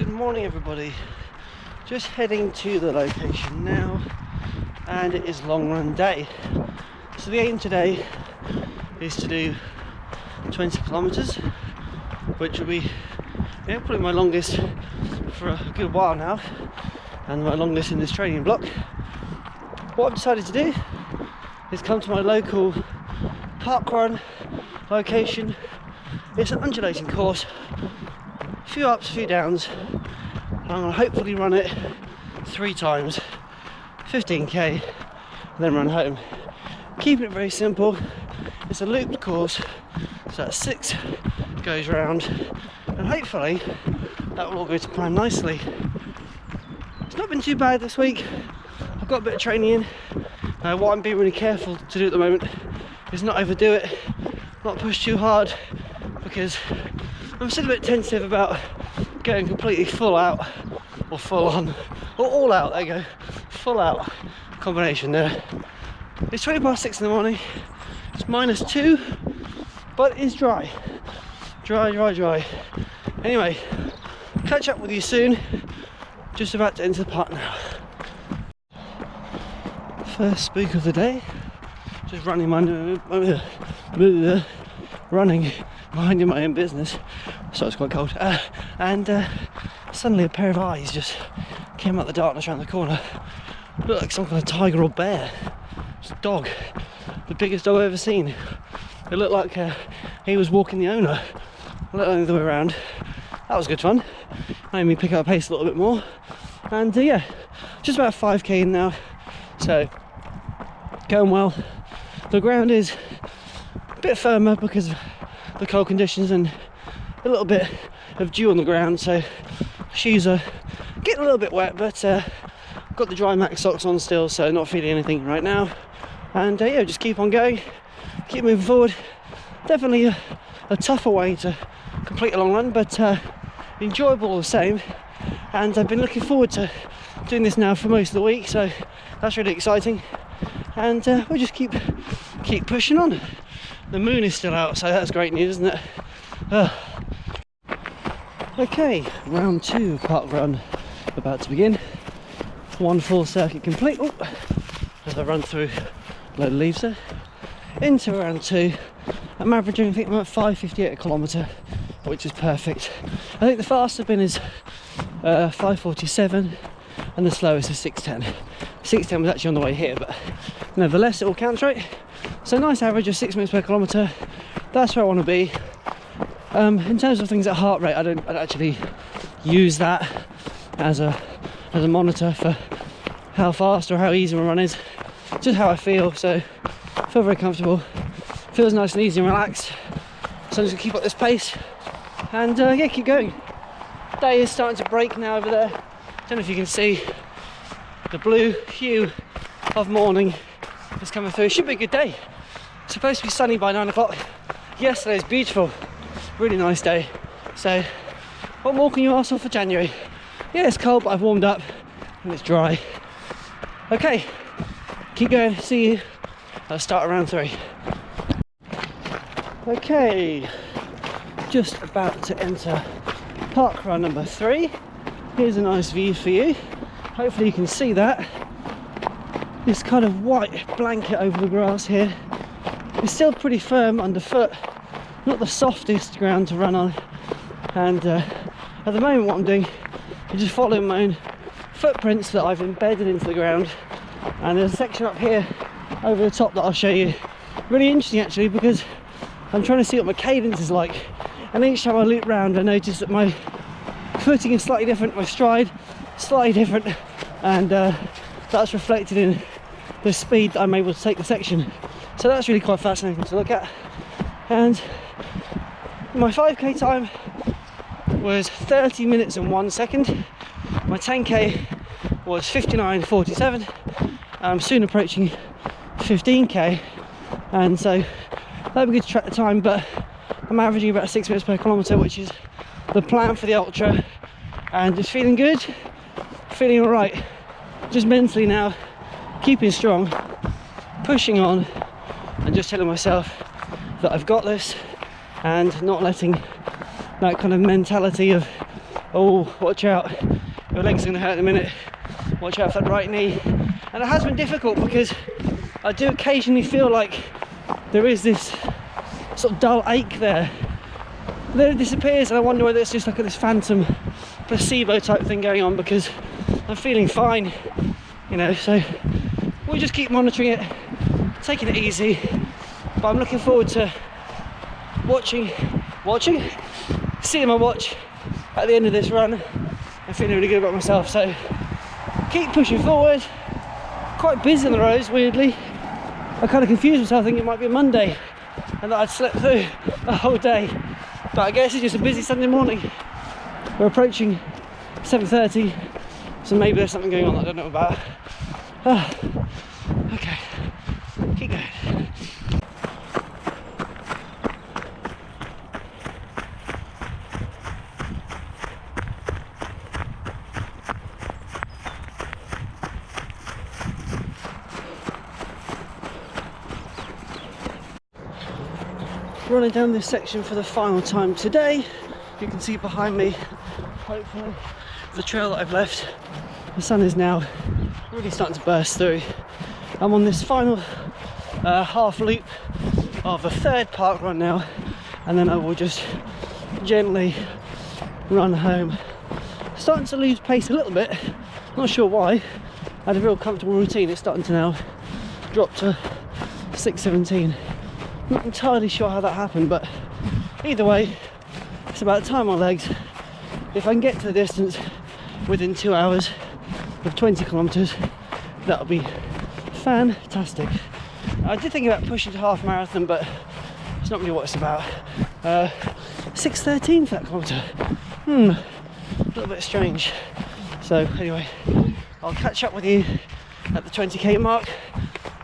Good morning everybody, just heading to the location now, and it is long run day. So the aim today is to do 20 kilometers, which will be probably my longest for a good while now, and my longest in this training block. What I've decided to do is come to my local park run location. It's an undulating course, a few ups, a few downs, and I'm going to hopefully run it 3 times, 15k, and then run home. Keeping it very simple. It's a looped course, so that 6 goes round, and hopefully that will all go to plan nicely. It's not been too bad this week. I've got a bit of training in. What I'm being really careful to do at the moment is not overdo it, not push too hard, because I'm still a bit tentative about going completely full out or full on or all out. There you go, full out combination there. It's 20 past 6 in the morning. It's -2, but it's dry. Anyway, catch up with you soon. Just about to enter the park now. First spook of the day. Just running minding my own business. So it's quite cold. And suddenly a pair of eyes just came out the darkness around the corner. Looked like some kind of tiger or bear. It's a dog, the biggest dog I've ever seen. It looked like he was walking the owner, let alone the other way around. That was good fun. Made me pick up pace a little bit more. And yeah, just about 5k in now, so going well. The ground is a bit firmer because of the cold conditions and a little bit of dew on the ground, so shoes are getting a little bit wet, but got the dry max socks on still, so not feeling anything right now. And yeah, just keep on going, keep moving forward. Definitely a tougher way to complete a long run, but enjoyable all the same. And I've been looking forward to doing this now for most of the week, so that's really exciting. And we'll just keep pushing on. The moon is still out, so that's great news, isn't it? Okay, round 2 park run about to begin. 1 full circuit complete. Oh, as I run through a load of leaves there. Into round 2. I'm averaging, I think I'm at 5:58 a kilometre, which is perfect. I think the fastest I've been is 5:47, and the slowest is 6:10. 6:10 was actually on the way here, but nevertheless it all counts, right? So nice average of 6 minutes per kilometre. That's where I want to be. In terms of things at heart rate, I don't actually use that as a monitor for how fast or how easy my run is. Just how I feel. So I feel very comfortable. Feels nice and easy and relaxed. So I'm just gonna keep up this pace and yeah, keep going. Day is starting to break now over there. Don't know if you can see the blue hue of morning is coming through. It should be a good day. It's supposed to be sunny by 9 o'clock. Yesterday's beautiful, really nice day. So what more can you ask for January? Yeah, it's cold, but I've warmed up and it's dry. Okay, keep going. See you at the start of round 3. Okay, just about to enter park run number 3. Here's a nice view for you. Hopefully you can see that. This kind of white blanket over the grass here. It's still pretty firm underfoot. Not the softest ground to run on. And at the moment what I'm doing is just following my own footprints that I've embedded into the ground. And there's a section up here over the top that I'll show you. Really interesting actually, because I'm trying to see what my cadence is like. And each time I loop round I notice that my footing is slightly different, my stride slightly different, and that's reflected in the speed that I'm able to take the section. So that's really quite fascinating to look at. And my 5k time was 30 minutes and 1 second. My 10k was 59:47. I'm soon approaching 15k, and so that'd be good to track the time, but I'm averaging about 6 minutes per kilometre, which is the plan for the ultra, and just feeling good, feeling alright. Just mentally now, keeping strong, pushing on, and just telling myself that I've got this, and not letting that kind of mentality of Oh, watch out, your legs are going to hurt in a minute. Watch out for that right knee. And it has been difficult because I do occasionally feel like there is this sort of dull ache there. Then it disappears and I wonder whether it's just like this phantom placebo type thing going on, because I'm feeling fine, you know. So we'll just keep monitoring it, taking it easy. But I'm looking forward to seeing my watch at the end of this run and feeling really good about myself. So keep pushing forward. Quite busy on the roads, weirdly. I kind of confused myself thinking it might be a Monday and that I'd slept through a whole day. But I guess it's just a busy Sunday morning. We're approaching 7:30, so maybe there's something going on that I don't know about. Okay, keep going. Running down this section for the final time today. You can see behind me, hopefully, the trail that I've left. The sun is now really starting to burst through. I'm on this final half loop of a third park run now, and then I will just gently run home. Starting to lose pace a little bit, not sure why. I had a real comfortable routine. It's starting to now drop to 6:17. Not entirely sure how that happened, but either way, it's about time my legs. If I can get to the distance within 2 hours of 20 kilometers, that'll be fantastic. I did think about pushing to half marathon, but it's not really what it's about. 6:13 for that kilometre. A little bit strange. So anyway, I'll catch up with you at the 20k mark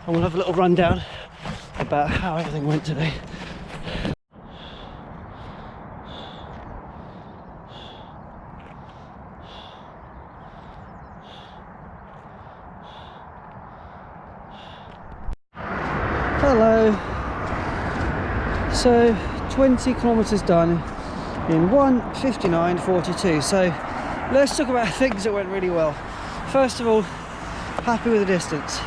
and we'll have a little rundown about how everything went today. Hello. So 20 kilometers done in 1:59:42. So let's talk about things that went really well. First of all, happy with the distance.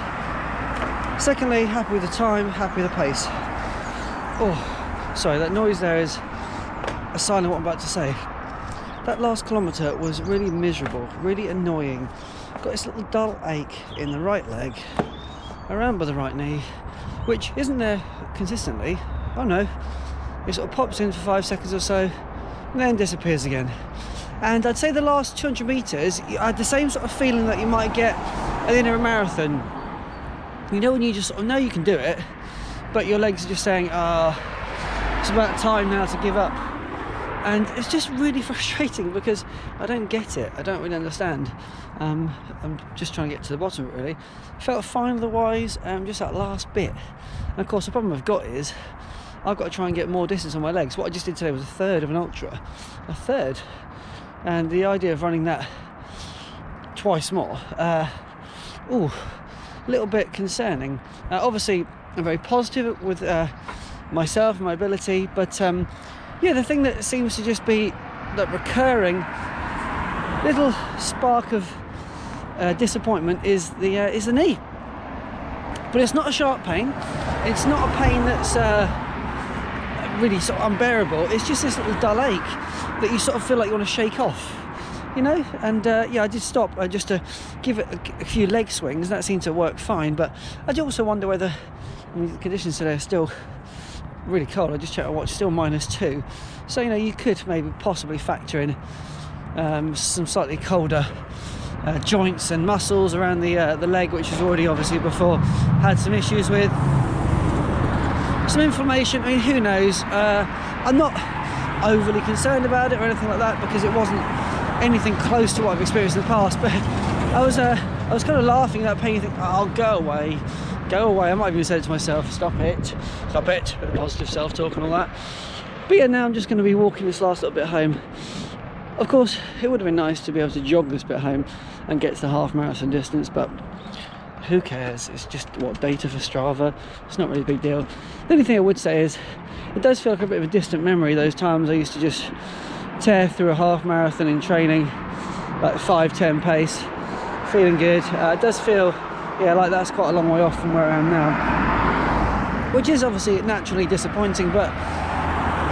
Secondly, happy with the time, happy with the pace. Oh, sorry, that noise there is a sign of what I'm about to say. That last kilometre was really miserable, really annoying. Got this little dull ache in the right leg, around by the right knee, which isn't there consistently. Oh no, it sort of pops in for 5 seconds or so, and then disappears again. And I'd say the last 200 metres, I had the same sort of feeling that you might get at the end of a marathon. You know when you just sort of know you can do it, but your legs are just saying, it's about time now to give up. And it's just really frustrating because I don't get it. I don't really understand. I'm just trying to get to the bottom of it, really. Felt fine otherwise, just that last bit. And of course the problem I've got is I've got to try and get more distance on my legs. What I just did today was a third of an ultra. A third. And the idea of running that twice more, a little bit concerning. Obviously I'm very positive with myself and my ability, but yeah, the thing that seems to just be that recurring little spark of disappointment is the knee. But it's not a sharp pain. It's not a pain that's really sort of unbearable. It's just this little dull ache that you sort of feel like you want to shake off, you know. And yeah, I did stop just to give it a few leg swings. That seemed to work fine. But I do also wonder whether, I mean, the conditions today are still really cold. I just checked my watch, still -2. So you know, you could maybe possibly factor in some slightly colder joints and muscles around the leg, which has already obviously before had some issues with some inflammation. I mean, who knows? I'm not overly concerned about it or anything like that, because it wasn't anything close to what I've experienced in the past. But I was kind of laughing at that pain. You think, oh, go away. I might have even said it to myself, stop it, bit of positive self-talk and all that. But yeah, now I'm just going to be walking this last little bit home. Of course, it would have been nice to be able to jog this bit home and get to the half marathon distance, but who cares? It's just, what, data for Strava. It's not really a big deal. The only thing I would say is it does feel like a bit of a distant memory, those times I used to just tear through a half marathon in training, like 5:10 pace, feeling good. It does feel, yeah, like that's quite a long way off from where I am now, which is obviously naturally disappointing, but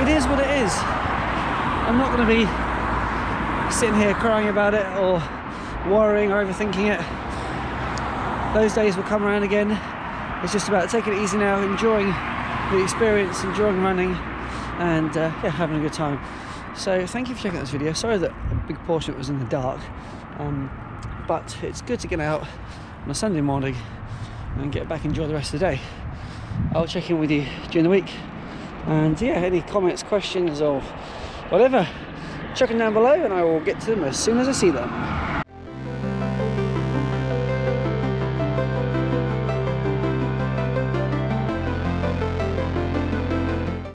it is what it is. I'm not going to be sitting here crying about it or worrying or overthinking it. Those days will come around again. It's just about taking it easy now, enjoying the experience, enjoying running, and yeah, having a good time. So thank you for checking out this video. Sorry that a big portion of it was in the dark, but it's good to get out on a Sunday morning and get back and enjoy the rest of the day. I'll check in with you during the week, and yeah, any comments, questions or whatever, chuck them down below and I will get to them as soon as I see them.